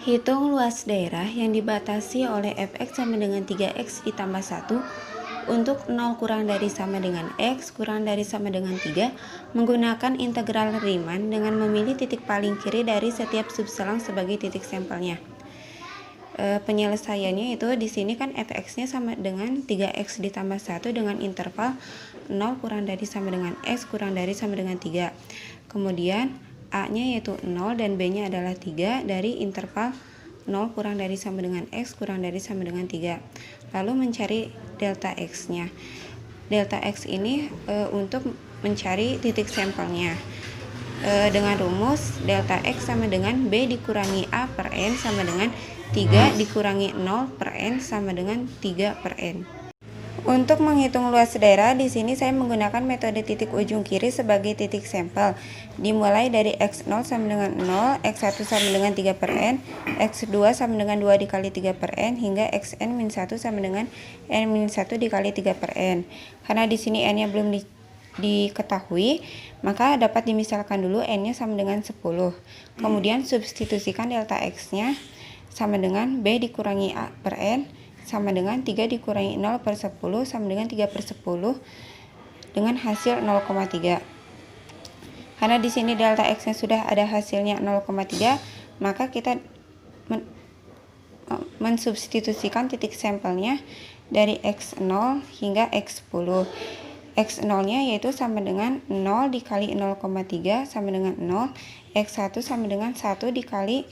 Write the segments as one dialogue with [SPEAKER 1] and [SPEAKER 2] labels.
[SPEAKER 1] Hitung luas daerah yang dibatasi oleh fx sama dengan 3x ditambah 1 untuk 0 kurang dari sama dengan x kurang dari sama dengan 3 menggunakan integral Riemann dengan memilih titik paling kiri dari setiap subselang sebagai titik sampelnya. Penyelesaiannya itu di sini kan fx-nya sama dengan 3x ditambah 1 dengan interval 0 kurang dari sama dengan x kurang dari sama dengan 3. Kemudian A-nya yaitu 0 dan B-nya adalah 3 dari interval 0 kurang dari sama dengan x kurang dari sama dengan 3. Lalu mencari delta x-nya. Delta x ini untuk mencari titik sampelnya. Dengan rumus delta x sama dengan B dikurangi A per N sama dengan 3 dikurangi 0 per N sama dengan 3 per N. Untuk menghitung luas daerah, di sini saya menggunakan metode titik ujung kiri sebagai titik sampel. Dimulai dari x0 sama dengan 0, x1 sama dengan 3 per n, x2 sama dengan 2 dikali 3 per n, hingga xn-1 sama dengan n-1 dikali 3 per n. Karena di sini n-nya belum diketahui, maka dapat dimisalkan dulu n-nya sama dengan 10. Kemudian substitusikan delta x-nya sama dengan b dikurangi a per n sama dengan 3 dikurangi 0 per 10 sama dengan 3 per 10 dengan hasil 0,3. Karena di sini delta x-nya sudah ada hasilnya 0,3, maka kita mensubstitusikan titik sampelnya dari x0 hingga x10. x0-nya yaitu sama dengan 0 dikali 0,3 sama dengan 0, x1 sama dengan 1 dikali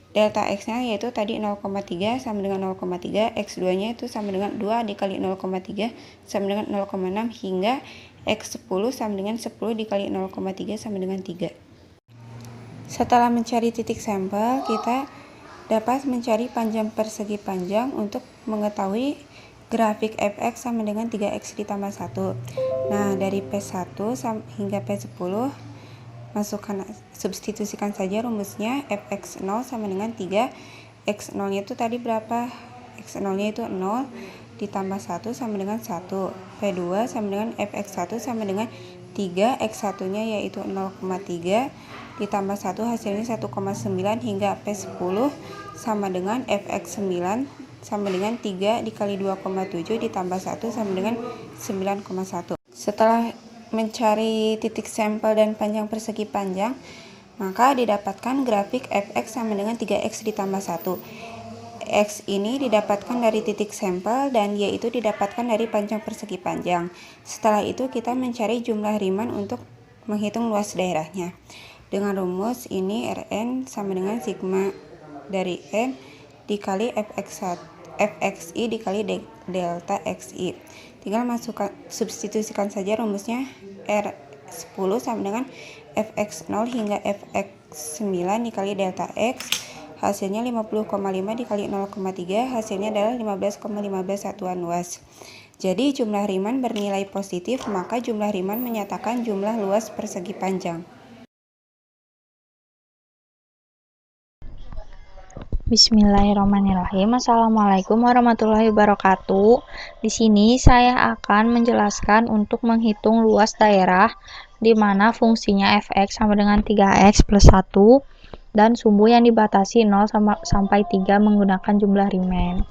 [SPEAKER 1] delta x-nya yaitu tadi 0,3 sama dengan 0,3, x2-nya itu sama dengan 2 dikali 0,3 sama dengan 0,6 hingga x10 sama dengan 10 dikali 0,3 sama dengan 3. Setelah mencari titik sampel, kita dapat mencari panjang persegi panjang untuk mengetahui grafik fx sama dengan 3x ditambah 1. Nah, dari P1 hingga P10 substitusikan saja rumusnya. Fx0 sama dengan 3, x0 nya itu tadi berapa? X0 nya itu 0 ditambah 1 sama dengan 1. P2 sama dengan fx1 sama dengan 3, x1 nya yaitu 0,3 ditambah 1 hasilnya 1,9 hingga P10 sama dengan fx9 sama dengan 3 dikali 2,7 ditambah 1 sama dengan 9,1. Setelah mencari titik sampel dan panjang persegi panjang, maka didapatkan grafik fx sama dengan 3x ditambah 1. X ini didapatkan dari titik sampel dan Y itu didapatkan dari panjang persegi panjang. Setelah itu kita mencari jumlah Riemann untuk menghitung luas daerahnya. Dengan rumus ini Rn sama dengan sigma dari N dikali fxi dikali delta xi. Tinggal substitusikan saja rumusnya. R10 sama dengan fx0 hingga fx9 dikali delta x, hasilnya 50,5 dikali 0,3, hasilnya adalah 15,15 satuan luas. Jadi jumlah Riemann bernilai positif, maka jumlah Riemann menyatakan jumlah luas persegi panjang.
[SPEAKER 2] Bismillahirrahmanirrahim. Assalamualaikum warahmatullahi wabarakatuh. Di sini saya akan menjelaskan untuk menghitung luas daerah di mana fungsinya fx sama dengan 3x plus 1 dan sumbu yang dibatasi 0 sampai 3 menggunakan jumlah Riemann.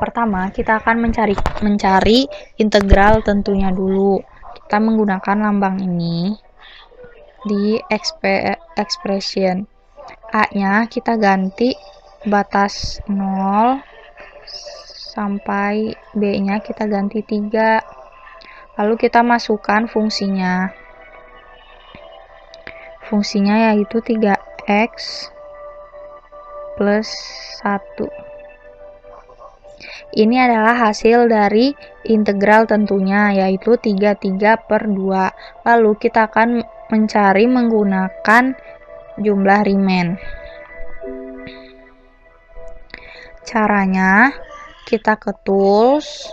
[SPEAKER 2] Pertama, kita akan mencari integral tentunya dulu. Kita menggunakan lambang ini di expression. A-nya kita ganti batas 0 sampai B-nya kita ganti 3. Lalu kita masukkan fungsinya. Fungsinya yaitu 3x plus 1. Ini adalah hasil dari integral tentunya, yaitu 33 per 2. Lalu kita akan mencari menggunakan jumlah Riemann. Caranya, kita ke tools,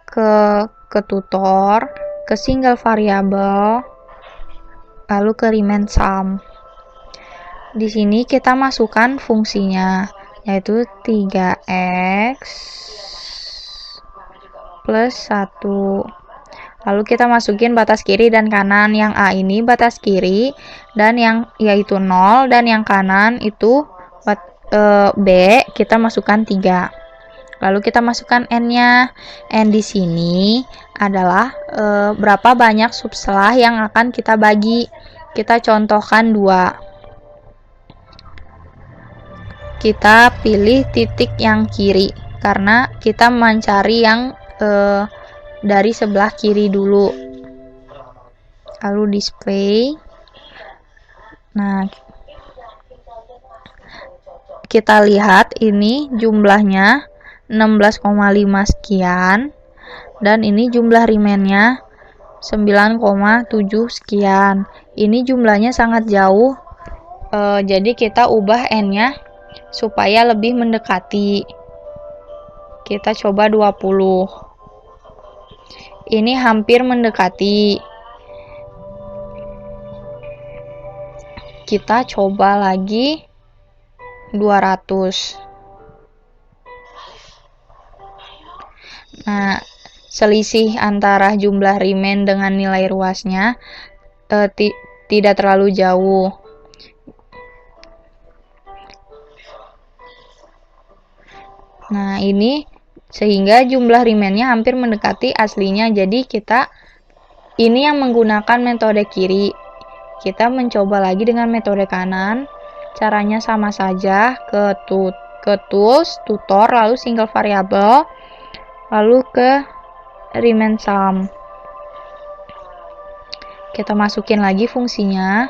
[SPEAKER 2] ke tutor, ke single variable, lalu ke Riemann sum. Di sini kita masukkan fungsinya, yaitu 3x plus 1. Lalu kita masukin batas kiri dan kanan. Yang A ini batas kiri dan yang yaitu 0, dan yang kanan itu B, kita masukkan 3. Lalu kita masukkan N-nya. N di sini adalah berapa banyak subselah yang akan kita bagi. Kita contohkan 2. Kita pilih titik yang kiri karena kita mencari yang dari sebelah kiri dulu. Lalu display. Nah, kita lihat ini jumlahnya 16,5 sekian, dan ini jumlah remennya 9,7 sekian. Ini jumlahnya sangat jauh, jadi kita ubah N-nya supaya lebih mendekati. Kita coba 20. Ini hampir mendekati. Kita coba lagi 200. Nah, selisih antara jumlah remen dengan nilai ruasnya tidak terlalu jauh. Nah, ini sehingga jumlah remennya hampir mendekati aslinya. Jadi ini yang menggunakan metode kiri. Kita mencoba lagi dengan metode kanan. Caranya sama saja, ke tools, tutor, lalu single variable, lalu ke remain sum. Kita masukin lagi fungsinya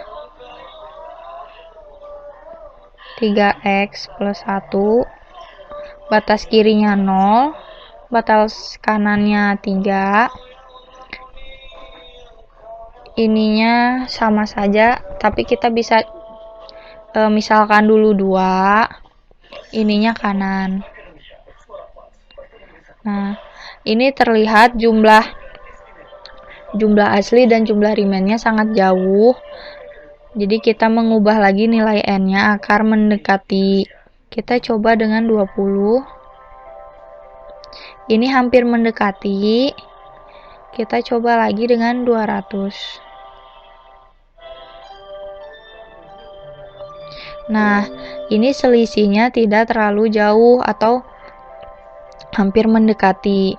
[SPEAKER 2] 3x plus 1, batas kirinya 0, batas kanannya 3. Ininya sama saja, tapi kita bisa misalkan dulu 2, ininya kanan. Nah, ini terlihat jumlah asli dan jumlah remennya sangat jauh. Jadi kita mengubah lagi nilai N-nya agar mendekati. Kita coba dengan 20. Ini hampir mendekati. Kita coba lagi dengan 200. Nah, ini selisihnya tidak terlalu jauh atau hampir mendekati.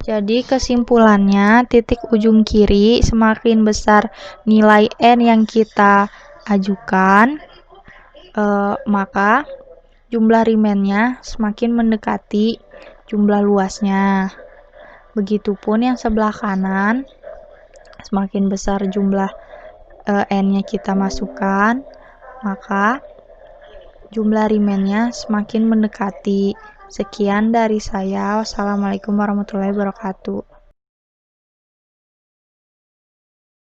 [SPEAKER 2] Jadi kesimpulannya, titik ujung kiri semakin besar nilai N yang kita ajukan, maka jumlah remennya semakin mendekati jumlah luasnya. Begitupun yang sebelah kanan, semakin besar jumlah N-nya kita masukkan, maka jumlah remennya semakin mendekati. Sekian dari saya. Wassalamualaikum warahmatullahi wabarakatuh.